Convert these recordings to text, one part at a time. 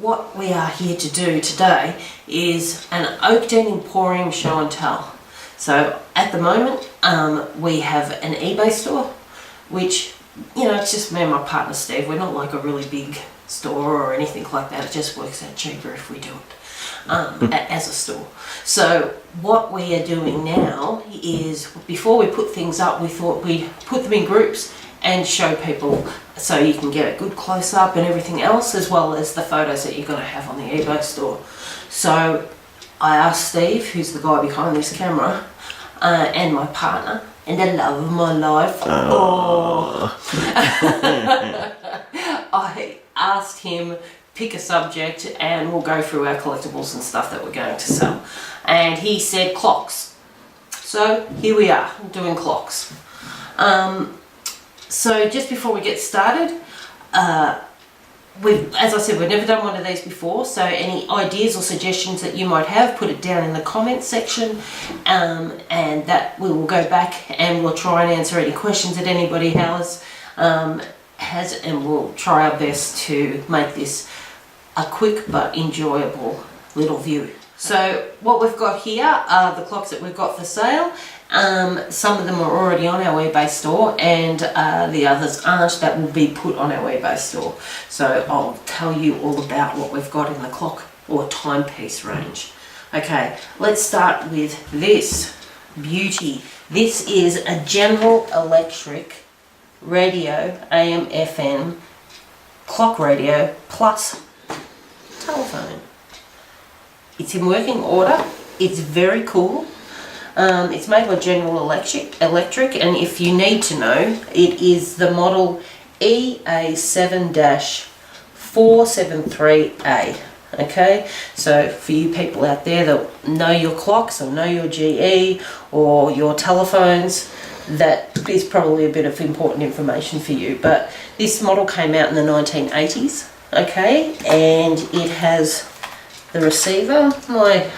what we are here to do today is an Oakdene Emporium show and tell. So at the moment, we have an eBay store, which, you know, it's just me and my partner Steve. We're not like a really big store or anything like that. It just works out cheaper if we do it as a store. So what we are doing now is, before we put things up, we thought we'd put them in groups and show people so you can get a good close-up and everything else, as well as the photos that you're going to have on the eBay store. So I asked Steve, who's the guy behind this camera, and my partner, and the love of my life, I asked him pick a subject and we'll go through our collectibles and stuff that we're going to sell. And he said clocks. So here we are, doing clocks. So just before we get started, as I said, we've never done one of these before, so any ideas or suggestions that you might have, put it down in the comments section, and that we will go back and we'll try and answer any questions that anybody has, and we'll try our best to make this a quick but enjoyable little view. So what we've got here are the clocks that we've got for sale. Some of them are already on our eBay store, and the others aren't, that will be put on our eBay store. So I'll tell you all about what we've got in the clock or timepiece range. Okay, let's start with this beauty. This is a General Electric radio, AM, FM, clock radio, plus telephone. It's in working order. It's very cool. It's made by General Electric, and if you need to know, it is the model EA7-473A. Okay, so for you people out there that know your clocks or know your GE or your telephones, that is probably a bit of important information for you. But this model came out in the 1980s, okay, and it has the receiver. My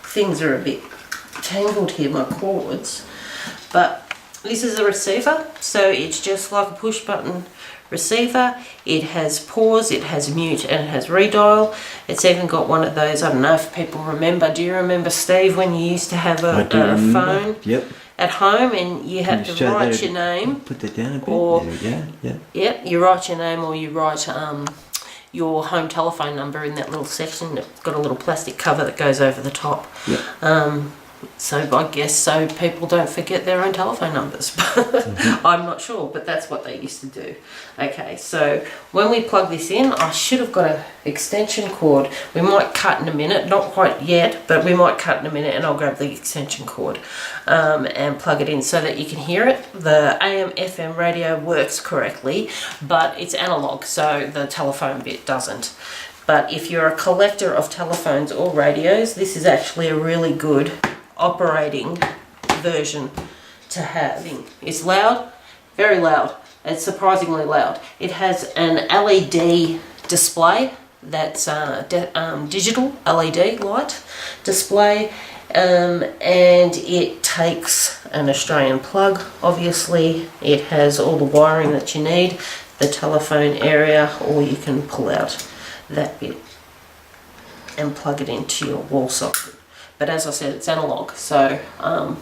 things are a bit tangled here, my cords, but this is a receiver, so it's just like a push button receiver. It has pause, it has mute, and it has redial. It's even got one of those, I don't know if people remember, do you remember, Steve, when you used to have a phone at home and you had to write your name, put that down a bit, or you write your name, or you write your home telephone number in that little section. It's got a little plastic cover that goes over the top. So I guess so people don't forget their own telephone numbers. I'm not sure, but that's what they used to do. Okay, so when we plug this in, I should have got an extension cord. We might cut in a minute, not quite yet, but we might cut in a minute, and I'll grab the extension cord and plug it in so that you can hear it. The AM FM radio works correctly, but it's analog, so the telephone bit doesn't. But if you're a collector of telephones or radios, this is actually a really good operating version to have. It's loud, very loud. It's surprisingly loud. It has an LED display that's digital LED light display, and it takes an Australian plug. Obviously, it has all the wiring that you need, the telephone area, or you can pull out that bit and plug it into your wall socket. But as I said, it's analog, so I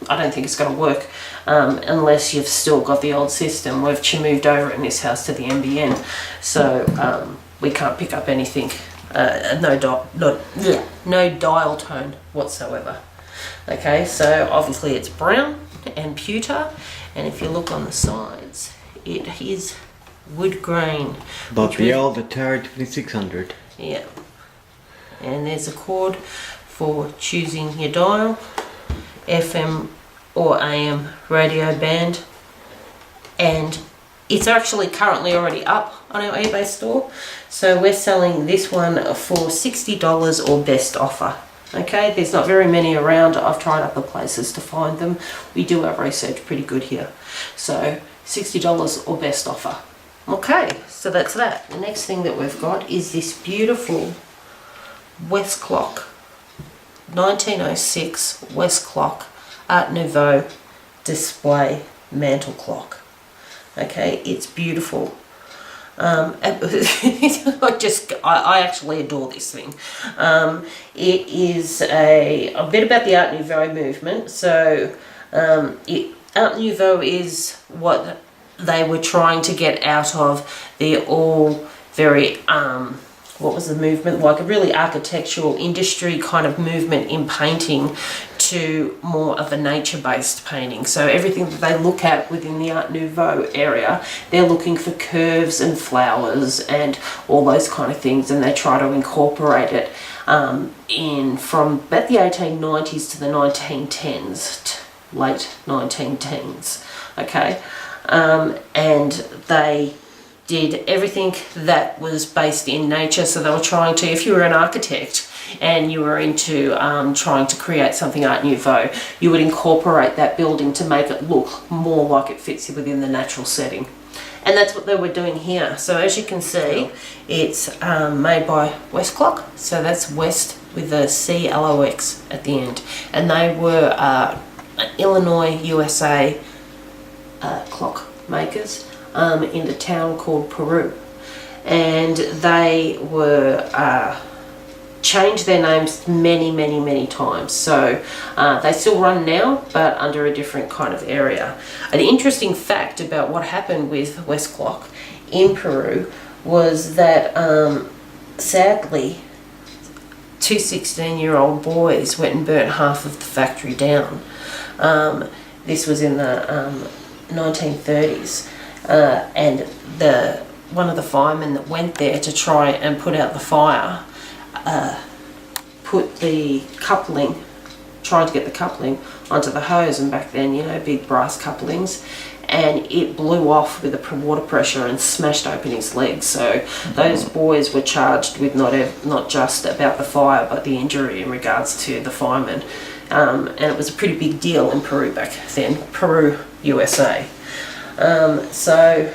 don't think it's going to work unless you've still got the old system. We've moved over in this house to the NBN, so we can't pick up anything, no dial tone whatsoever. Okay, so obviously it's brown and pewter, and if you look on the sides, it is wood grain. Like the old Atari 2600. Yeah. And there's a cord for choosing your dial, FM or AM radio band, and it's actually currently already up on our eBay store, so we're selling this one for $60 or best offer. Okay, there's not very many around. I've tried other places to find them. We do our research pretty good here, so $60 or best offer. Okay, so that's that. The next thing that we've got is this beautiful Westclox 1906 Westclox Art Nouveau display mantel clock. Okay, it's beautiful. I actually adore this thing. It is a bit about the Art Nouveau movement. So Art Nouveau is what they were trying to get out of the all very what was the movement, like a really architectural industry kind of movement in painting, to more of a nature-based painting. So everything that they look at within the Art Nouveau area, they're looking for curves and flowers and all those kind of things, and they try to incorporate it in from about the 1890s to the 1910s, late 1910s, okay? And they did everything that was based in nature. So they were trying to, if you were an architect and you were into trying to create something Art Nouveau, you would incorporate that building to make it look more like it fits within the natural setting. And that's what they were doing here. So as you can see, it's made by Westclox. So that's West with a CLOX at the end. And they were Illinois, USA clock makers in a town called Peru, and they were changed their names many times. So they still run now, but under a different kind of area. An interesting fact about what happened with Westclox in Peru was that sadly 2 16-year-old boys went and burnt half of the factory down. This was in the 1930s. And one of the firemen that went there to try and put out the fire put the coupling, tried to get the coupling onto the hose, and back then, you know, big brass couplings, and it blew off with the water pressure and smashed open his legs. So those boys were charged with not just about the fire, but the injury in regards to the fireman. And it was a pretty big deal in Peru back then, Peru, USA. So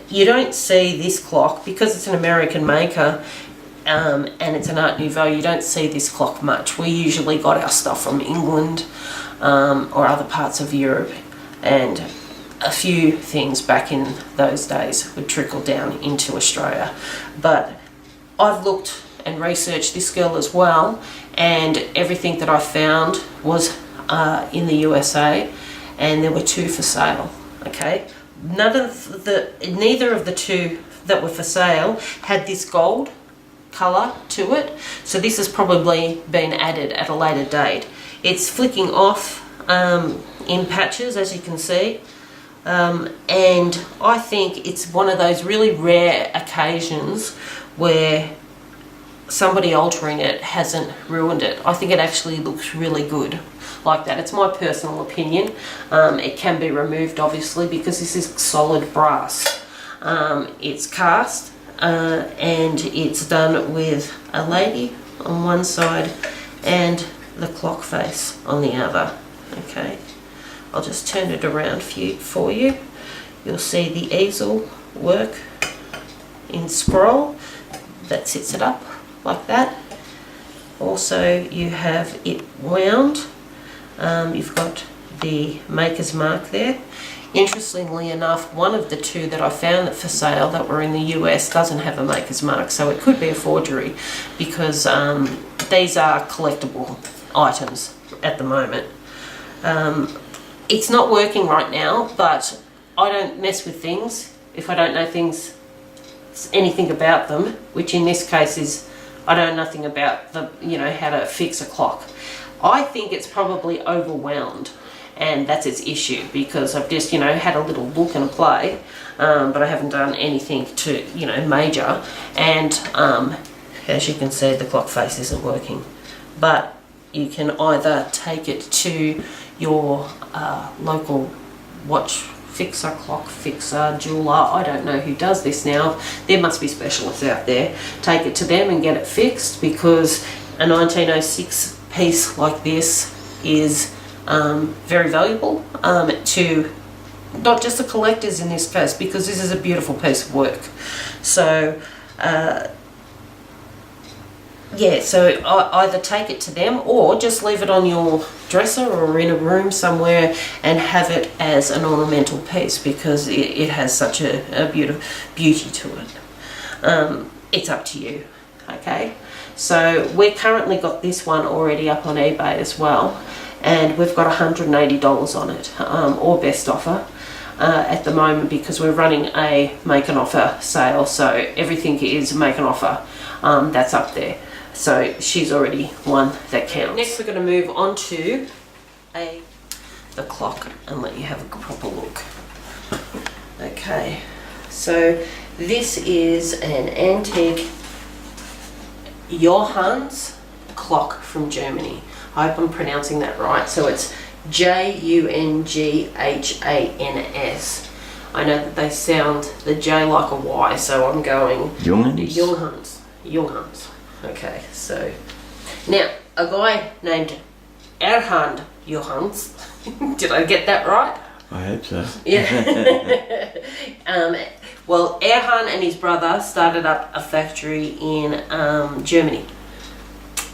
you don't see this clock, because it's an American maker and it's an Art Nouveau, you don't see this clock much. We usually got our stuff from England or other parts of Europe, and a few things back in those days would trickle down into Australia. But I've looked and researched this girl as well, and everything that I found was in the USA, and there were 2 for sale, okay? Neither of the 2 that were for sale had this gold colour to it, so this has probably been added at a later date. It's flicking off in patches, as you can see, and I think it's one of those really rare occasions where somebody altering it hasn't ruined it. I think it actually looks really good like that. It's my personal opinion. It can be removed, obviously, because this is solid brass. It's cast and it's done with a lady on one side and the clock face on the other. Okay, I'll just turn it around for you. You'll see the easel work in scroll that sits it up like that. Also, you have it wound. You've got the maker's mark there. Interestingly enough, one of the 2 that I found that for sale that were in the US doesn't have a maker's mark, so it could be a forgery, because these are collectible items at the moment. It's not working right now, but I don't mess with things if I don't know anything about them, which in this case is I know nothing about how to fix a clock. I think it's probably overwhelmed, and that's its issue, because I've just had a little look and a play, but I haven't done anything to major, and as you can see, the clock face isn't working. But you can either take it to your local watch fixer, clock fixer, jeweler, I don't know who does this now, there must be specialists out there, take it to them and get it fixed, because a 1906 piece like this is very valuable to not just the collectors in this case, because this is a beautiful piece of work. So Yeah, so either take it to them or just leave it on your dresser or in a room somewhere and have it as an ornamental piece because it has such a beauty to it. It's up to you, okay? So we've currently got this one already up on eBay as well, and we've got $180 on it, or best offer. At the moment because we're running a make an offer sale, so everything is make an offer that's up there. So she's already one that counts. Next we're going to move on to the clock and let you have a proper look. Okay, so this is an antique Junghans clock from Germany. I hope I'm pronouncing that right. So it's Junghans. I know that they sound the J like a Y, so I'm going Junghans. Junghans. Okay, so now a guy named Erhard Junghans. Did I get that right? I hope so. Yeah. Well, Erhard and his brother started up a factory in Germany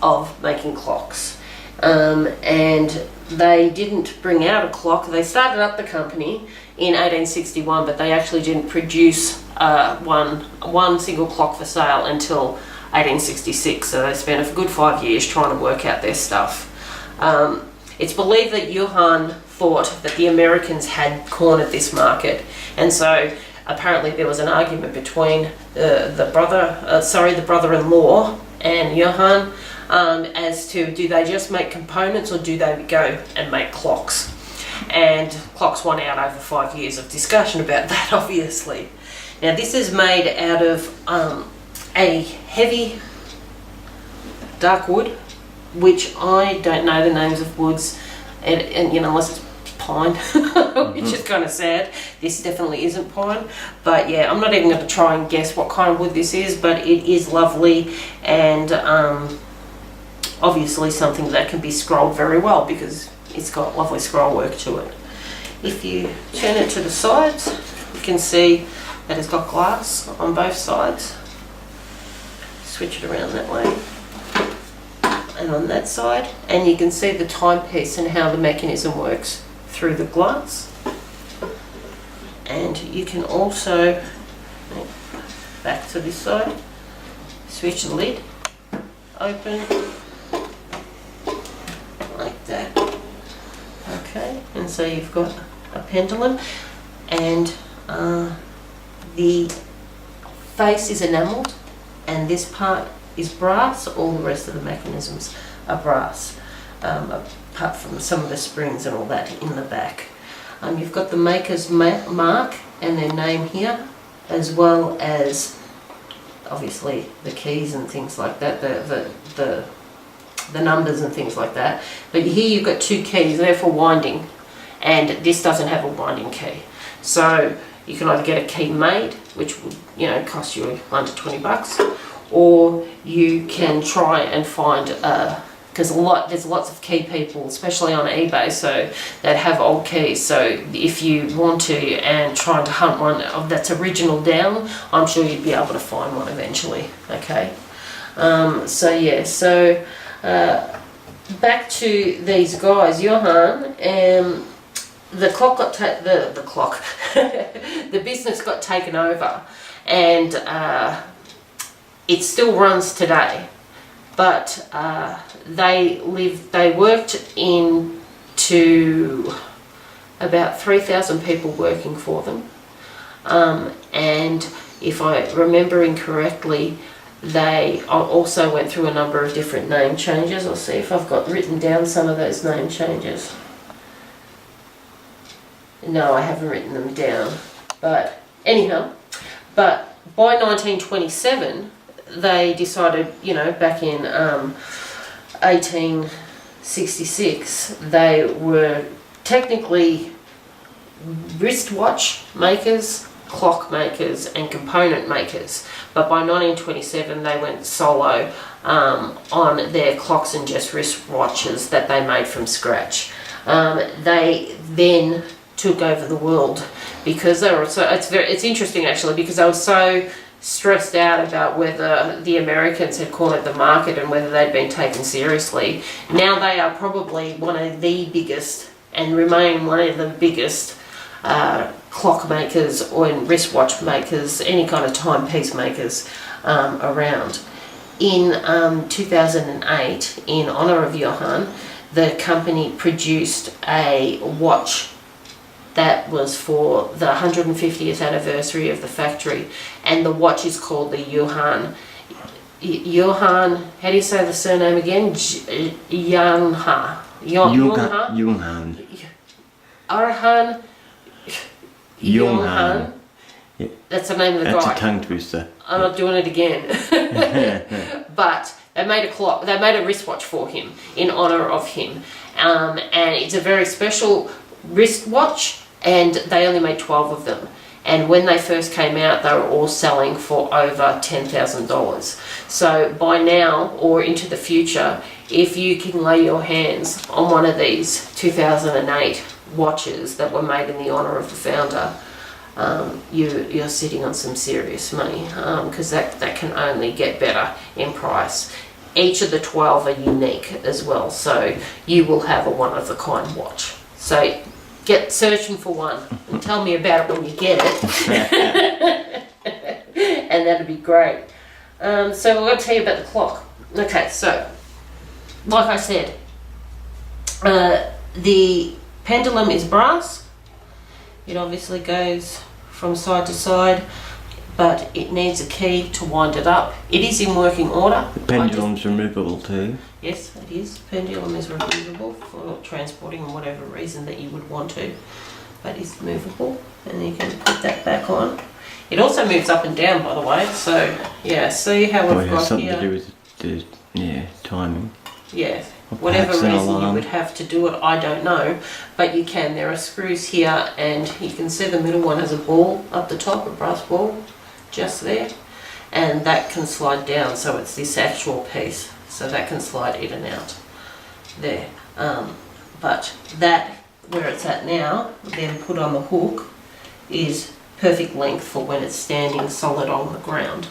of making clocks. And they didn't bring out a clock. They started up the company in 1861, but they actually didn't produce one single clock for sale until 1866. So they spent a good 5 years trying to work out their stuff. It's believed that Johann thought that the Americans had cornered this market, and so apparently there was an argument between the brother-in-law and Johann as to do they just make components or do they go and make clocks. And clocks won out over 5 years of discussion about that, obviously. Now this is made out of a heavy dark wood, which I don't know the names of woods, and you know, unless it's pine, which is kind of sad. This definitely isn't pine, but yeah, I'm not even going to try and guess what kind of wood this is, but it is lovely and obviously something that can be scrolled very well because it's got lovely scroll work to it. If you turn it to the sides, you can see that it's got glass on both sides. Switch it around that way and on that side, and you can see the timepiece and how the mechanism works through the glass. And you can also, back to this side, switch the lid open like that. Okay, and so you've got a pendulum, and the face is enamelled, and this part is brass. All the rest of the mechanisms are brass, apart from some of the springs and all that in the back. You've got the maker's mark and their name here, as well as obviously the keys and things like that, the numbers and things like that. But here you've got two keys, they're for winding, and this doesn't have a winding key. So you can either get a key made, which would, you know, cost you under $20, or you can try and find because there's lots of key people, especially on eBay, so that have old keys. So if you want to and trying to hunt one that's original down, I'm sure you'd be able to find one eventually. Okay, so yeah, so back to these guys, Johann. The clock got the business got taken over, and it still runs today. But they worked into about 3,000 people working for them, and if I remember incorrectly, they also went through a number of different name changes. I'll see if I've got written down some of those name changes. No, I haven't written them down. But anyhow, but by 1927, they decided, you know, back in 1866, they were technically wristwatch makers, clock makers, and component makers. But by 1927, they went solo on their clocks and just wristwatches that they made from scratch. They then took over the world because they were so. It's interesting actually because they were so stressed out about whether the Americans had cornered the market and whether they'd been taken seriously. Now they are probably one of the biggest and remain one of the biggest clock makers or wristwatch makers, any kind of timepiece makers around. In 2008, in honour of Johann, the company produced a watch that was for the 150th anniversary of the factory, and the watch is called the Junghans. How do you say the surname again? Junghans. Arhan. Junghans. Yeah. That's the name of the That's guy. a tongue twister. I'm not doing it again. But they made a clock. They made a wristwatch for him in honour of him, and it's a very special wristwatch, and they only made 12 of them. And when they first came out, they were all selling for over $10,000. So by now or into the future, if you can lay your hands on one of these 2008 watches that were made in the honour of the founder, you're sitting on some serious money, because that can only get better in price. Each of the 12 are unique as well, so you will have a one-of-a-kind watch. So get searching for one and tell me about it when you get it. And that'd be great. So we're going to tell you about the clock. Okay, so like I said, the pendulum is brass. It obviously goes from side to side, but it needs a key to wind it up. It is in working order. The pendulum's removable too. Yes, it is. Pendulum is removable for transporting and whatever reason that you would want to, but it's movable, and you can put that back on. It also moves up and down, by the way. So yeah, see how we've It has got something here. to do with the timing. Yeah, Or whatever perhaps an reason you alarm. would have to do it, I don't know, but you can. There are screws here, and you can see the middle one has a ball up the top, a brass ball, just there, and that can slide down. So it's this actual piece, so that can slide in and out there. But that, where it's at now, then put on the hook, is perfect length for when it's standing solid on the ground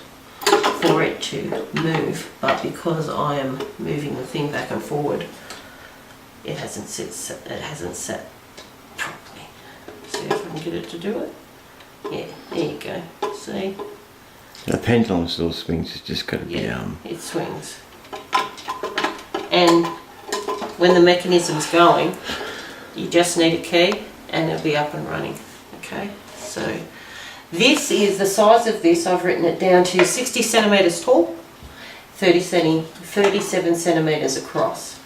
for it to move. But because I am moving the thing back and forward, it hasn't sat properly. See if I can get it to do it. Yeah, there you go. See? The pendulum still swings. It's just got to be It swings. And when the mechanism's going, you just need a key and it'll be up and running. Okay, so this is the size of this. I've written it down to 60 centimetres tall, 37 centimetres across.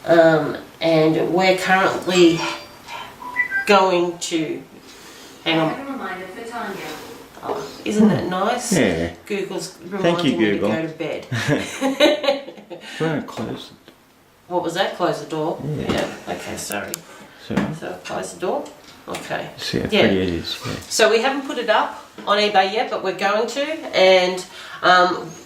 And we're currently going to, hang on. Oh, isn't that nice? Yeah. Google's reminding me Google. to go to bed. Well, close it. What was that? Close the door? Yeah. Okay, sorry. So, So close the door. Okay. see how Yeah. pretty it is. Yeah. So we haven't put it up on eBay yet, but we're going to, and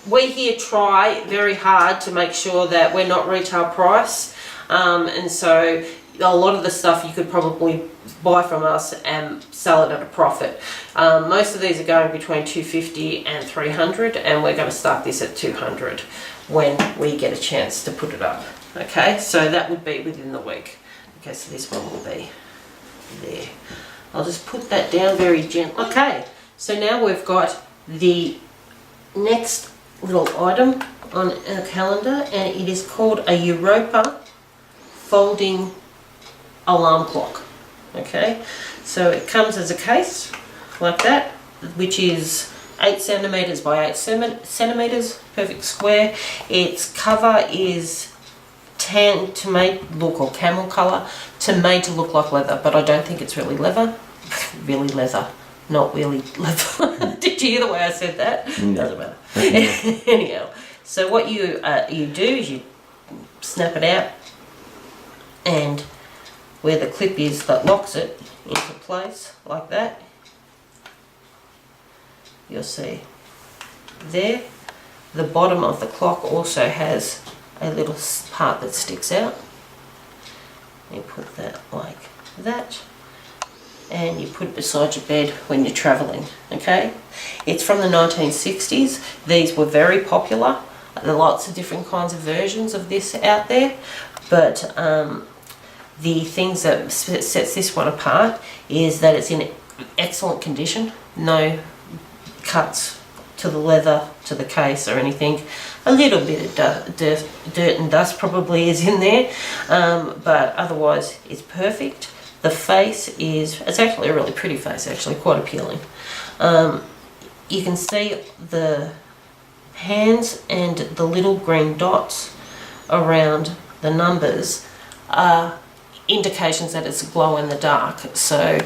we here try very hard to make sure that we're not retail price, and so a lot of the stuff you could probably buy from us and sell it at a profit. Most of these are going between $250 and $300, and we're going to start this at $200 when we get a chance to put it up. Okay, so that would be within the week. Okay, so this one will be there. I'll just put that down very gently. Okay, so now we've got the next little item on our calendar, and it is called a Europa folding alarm clock. Okay, so it comes as a case like that, which is 8 centimetres by 8 centimetres, perfect square. Its cover is tan to make look, or camel colour, to made to look like leather, but I don't think it's really leather. Really leather, not really leather. Did you hear the way I said that? No. Doesn't matter. Anyhow, so what you do is you snap it out, and where the clip is that locks it into place like that, you'll see there. The bottom of the clock also has a little part that sticks out. You put that like that, and you put it beside your bed when you're travelling, okay? It's from the 1960s. These were very popular. There are lots of different kinds of versions of this out there, but the things that sets this one apart is that it's in excellent condition. No cuts to the leather, to the case or anything. A little bit of dirt and dust probably is in there, but otherwise it's perfect. The face it's actually a really pretty face, actually quite appealing. You can see the hands and the little green dots around the numbers are indications that it's glow in the dark. So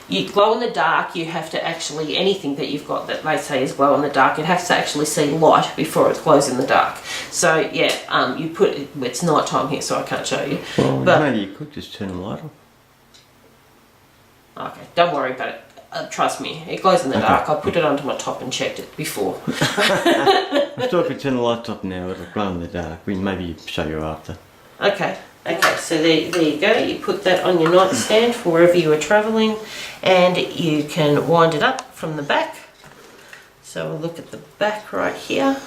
you glow in the dark, you have to actually, anything that you've got that they say is glow in the dark, it has to actually see light before it glows in the dark. So yeah, you put it, it's night time here, so I can't show you. Well, but maybe you could just turn the light off. Okay, don't worry about it. Trust me, it glows in the dark. I put it onto my top and checked it before. I thought if you turn the lights off now, it'll glow in the dark. Maybe show you after. Okay, so there you go. You put that on your nightstand for wherever you are travelling, and you can wind it up from the back. So we'll look at the back right here.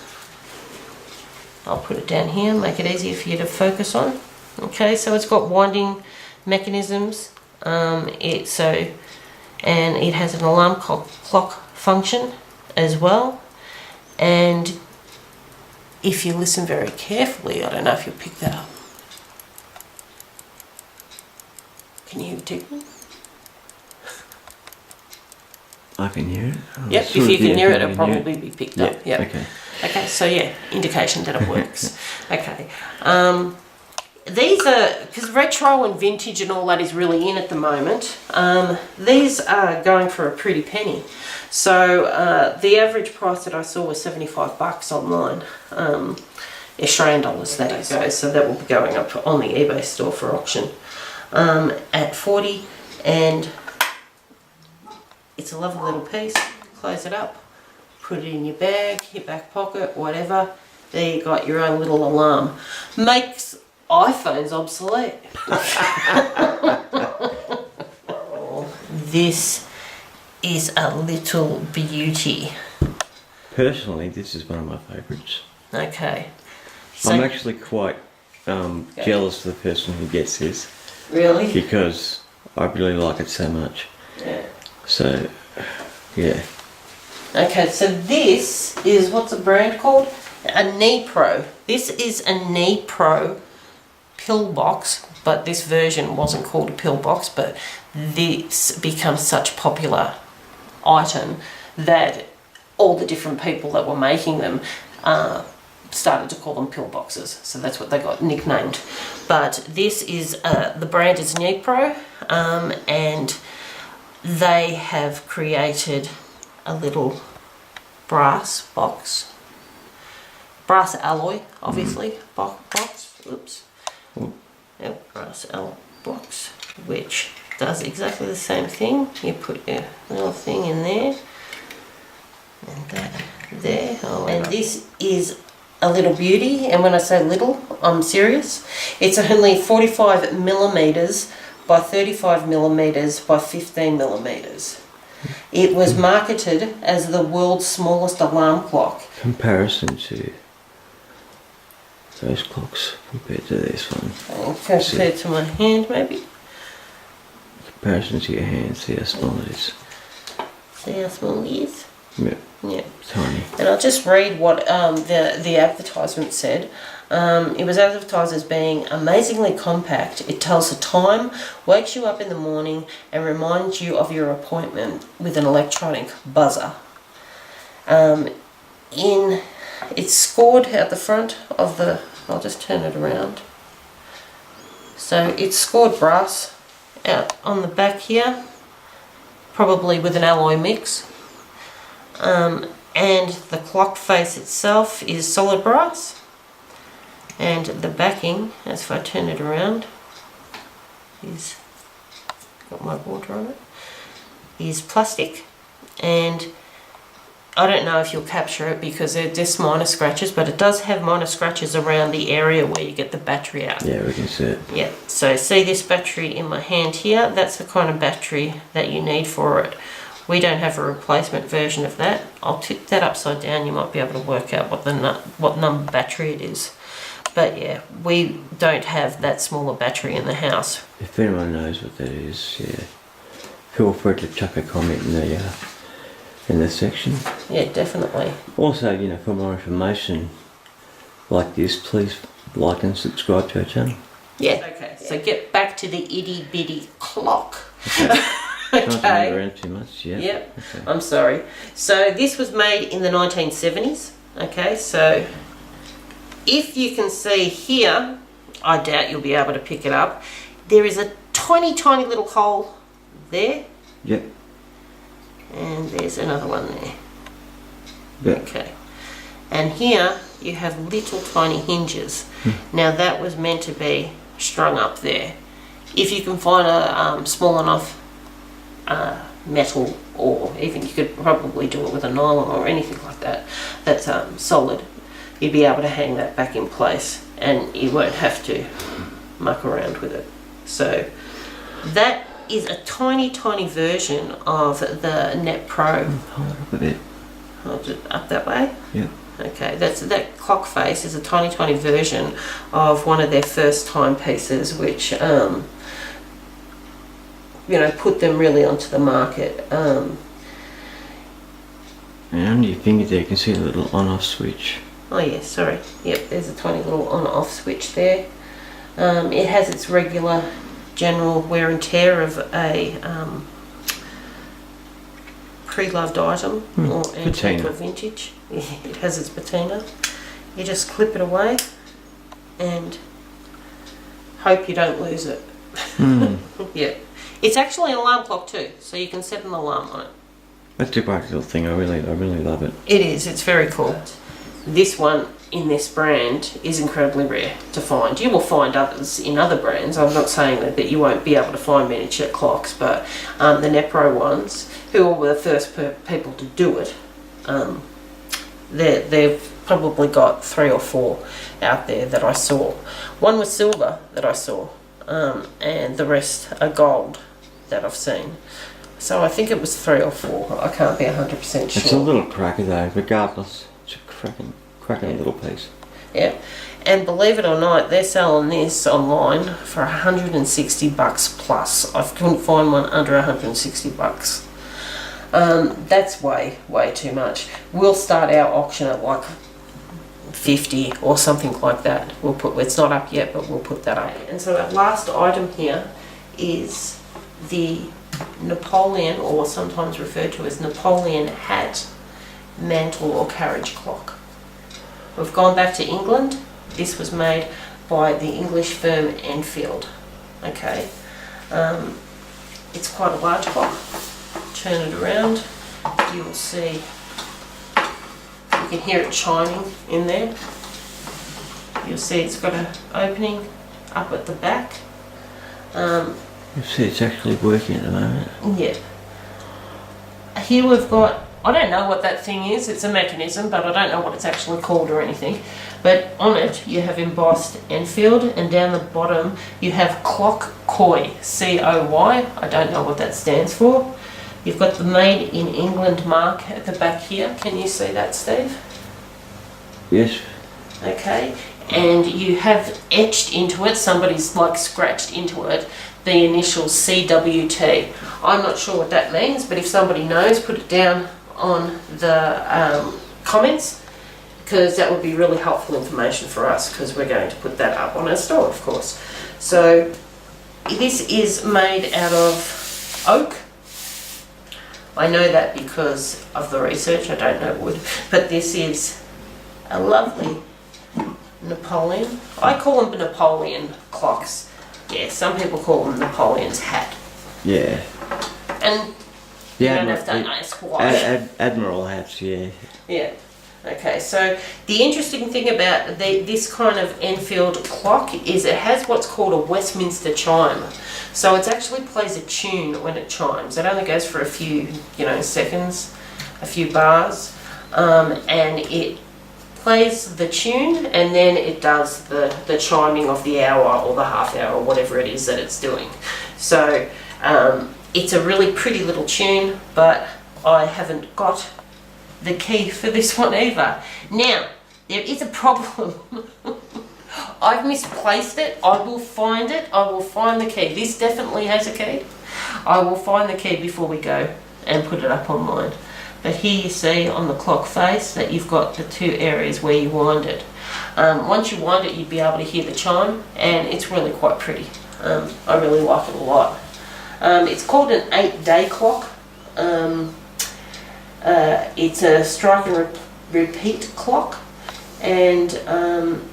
I'll put it down here, make it easier for you to focus on. Okay, so it's got winding mechanisms. And it has an alarm clock function as well. And if you listen very carefully, I don't know if you'll pick that up. Can you hear it ticking? I can hear it. Yep, if you can hear it, it'll probably be picked up. Yep. Okay. Okay, so yeah, indication that it works. Okay. These are, because retro and vintage and all that is really in at the moment, these are going for a pretty penny. So the average price that I saw was $75 online, Australian dollars that is. So that will be going up on the eBay store for auction at 40, and it's a lovely little piece. Close it up, put it in your bag, your back pocket, whatever. There you got your own little alarm. Makes iPhone's obsolete. This is a little beauty. Personally, this is one of my favourites. Okay. So, I'm actually quite jealous of the person who gets this. Really? Because I really like it so much. Yeah. So, yeah. Okay, so this is, what's the brand called? A Nepro. This is a Nepro pill box, but this version wasn't called a pill box, but this becomes such a popular item that all the different people that were making them started to call them pill boxes, so that's what they got nicknamed. But this is the brand is Nepro, and they have created a little brass box, brass alloy, obviously, box. Oops. Yep, brass alloy box, which does exactly the same thing. You put your little thing in there, and that there. Oh, and this is a little beauty, and when I say little, I'm serious. It's only 45 millimeters by 35 millimeters by 15 millimeters. It was marketed as the world's smallest alarm clock. Comparison to those clocks compared to this one. Compared to my hand, maybe. Comparison to your hand, see how small it is. See how small it is? Yeah. Yeah. Tiny. And I'll just read what the advertisement said. It was advertised as being amazingly compact. It tells the time, wakes you up in the morning, and reminds you of your appointment with an electronic buzzer. It's scored at the front of the, I'll just turn it around. So it's scored brass out on the back here, probably with an alloy mix. And the clock face itself is solid brass. And the backing, as if I turn it around, is, got my water on it, is plastic. And I don't know if you'll capture it because they're just minor scratches, but it does have minor scratches around the area where you get the battery out. Yeah, we can see it. Yeah, so see this battery in my hand here? That's the kind of battery that you need for it. We don't have a replacement version of that. I'll tip that upside down. You might be able to work out what number battery it is. But yeah, we don't have that smaller battery in the house. If anyone knows what that is, yeah, feel free to chuck a comment in the section. Yeah, definitely. Also, you know, for more information like this, please like and subscribe to our channel. Yeah. Okay. So get back to the itty bitty clock. Okay. Can't Okay. move around too much, yeah. Yep. Okay. I'm sorry. So this was made in the 1970s. Okay. So if you can see here, I doubt you'll be able to pick it up. There is a tiny, tiny little hole there. Yep. And there's another one there. Yep. Okay. And here you have little tiny hinges. Now that was meant to be strung up there. If you can find a small enough metal, or even you could probably do it with a nylon or anything like that, that's solid, you'd be able to hang that back in place and you won't have to muck around with it. So that is a tiny, tiny version of the Nepro. Hold it up a bit. Hold it up that way. Yep. Okay, that clock face is a tiny, tiny version of one of their first timepieces, which you know, put them really onto the market. And under your finger there, you can see a little on-off switch. Oh yeah, sorry. Yep, there's a tiny little on-off switch there. It has its regular general wear and tear of a pre-loved item or antique or vintage. It has its patina. You just clip it away and hope you don't lose it. Yeah. It's actually an alarm clock too, so you can set an alarm on it. That's a great little thing. I really love it. It is. It's very cool. This one in this brand is incredibly rare to find. You will find others in other brands. I'm not saying that you won't be able to find miniature clocks, but the Nepro ones, who were the first people to do it, they've probably got 3 or 4 out there that I saw. One was silver that I saw, and the rest are gold that I've seen. So I think it was 3 or 4. I can't be 100% sure. It's a little cracker though, regardless. It's a cracking little piece. Yeah, and believe it or not, they're selling this online for $160 plus. I couldn't find one under $160. That's way too much. We'll start our auction at like 50 or something like that. It's not up yet, but we'll put that up. And so our last item here is the Napoleon, or sometimes referred to as Napoleon hat, mantle or carriage clock. We've gone back to England. This was made by the English firm Enfield. Okay, it's quite a large clock. Turn it around, you'll see, you can hear it chiming in there. You'll see it's got an opening up at the back. You see it's actually working at the moment. Yeah. Here we've got, I don't know what that thing is, it's a mechanism, but I don't know what it's actually called or anything. But on it you have embossed Enfield, and down the bottom you have Clock Coy, C-O-Y. I don't know what that stands for. You've got the Made in England mark at the back here. Can you see that, Steve? Yes. Okay. And you have etched into it, somebody's like scratched into it, the initials CWT. I'm not sure what that means, but if somebody knows, put it down on the comments, because that would be really helpful information for us, because we're going to put that up on our store, of course. So this is made out of oak. I know that because of the research. I don't know wood, but this is a lovely Napoleon. I call them Napoleon clocks. Yeah, some people call them Napoleon's hat. Yeah. And you don't have to ask why. Admiral hats, yeah. Yeah. Okay, so the interesting thing about this kind of Enfield clock is it has what's called a Westminster chime. So it actually plays a tune when it chimes. It only goes for a few, seconds, a few bars. and it plays the tune, and then it does the chiming of the hour or the half hour or whatever it is that it's doing. So it's a really pretty little tune, but I haven't got the key for this one either. Now, there is a problem. I've misplaced it. I will find it. I will find the key. This definitely has a key. I will find the key before we go and put it up online. But here you see on the clock face that you've got the two areas where you wind it. Once you wind it, you'd be able to hear the chime, and it's really quite pretty. I really like it a lot. It's called an 8-day clock. It's a strike and repeat clock, and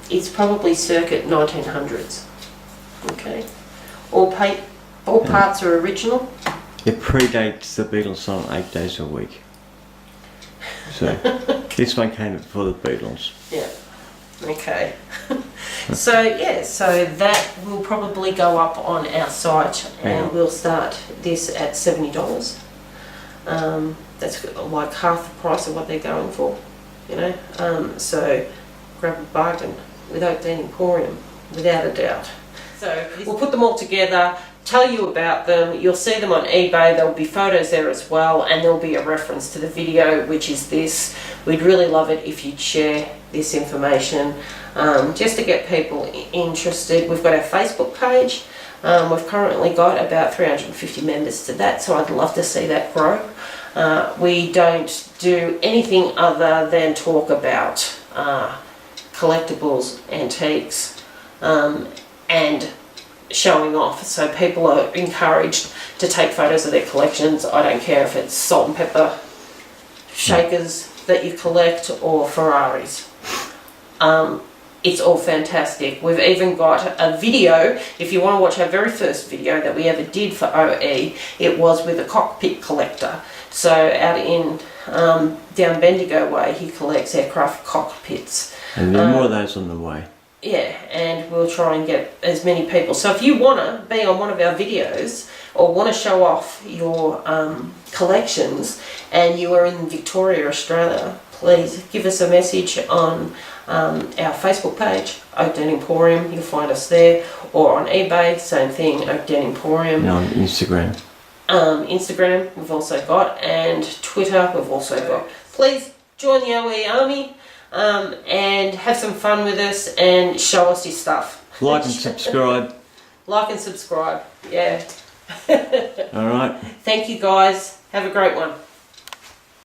it's probably circa 1900s. Okay, all parts are original. It predates the Beatles song 8 days a week. So this one came before the Beatles. Yeah. Okay. So yeah, so that will probably go up on our site, and we'll start this at $70. That's like half the price of what they're going for, you know. So grab a bargain with Oakdene Emporium, without a doubt. So we'll put them all together, tell you about them. You'll see them on eBay. There'll be photos there as well, and there'll be a reference to the video, which is this. We'd really love it if you'd share this information, just to get people interested. We've got our Facebook page. We've currently got about 350 members to that, so I'd love to see that grow. We don't do anything other than talk about collectibles, antiques, and showing off. So people are encouraged to take photos of their collections. I don't care if it's salt and pepper shakers that you collect or Ferraris. It's all fantastic. We've even got a video, if you want to watch our very first video that we ever did for OE, it was with a cockpit collector. So out in down Bendigo way, he collects aircraft cockpits. And there are more of those on the way. Yeah, and we'll try and get as many people. So if you want to be on one of our videos or want to show off your collections and you are in Victoria, Australia, please give us a message on our Facebook page, Oakdene Emporium. You'll find us there. Or on eBay, same thing, Oakdene Emporium. And on Instagram. Instagram we've also got, and Twitter we've also got. Please join the OE army. And have some fun with us and show us your stuff. Like and subscribe. Like and subscribe, yeah. Alright. Thank you guys. Have a great one.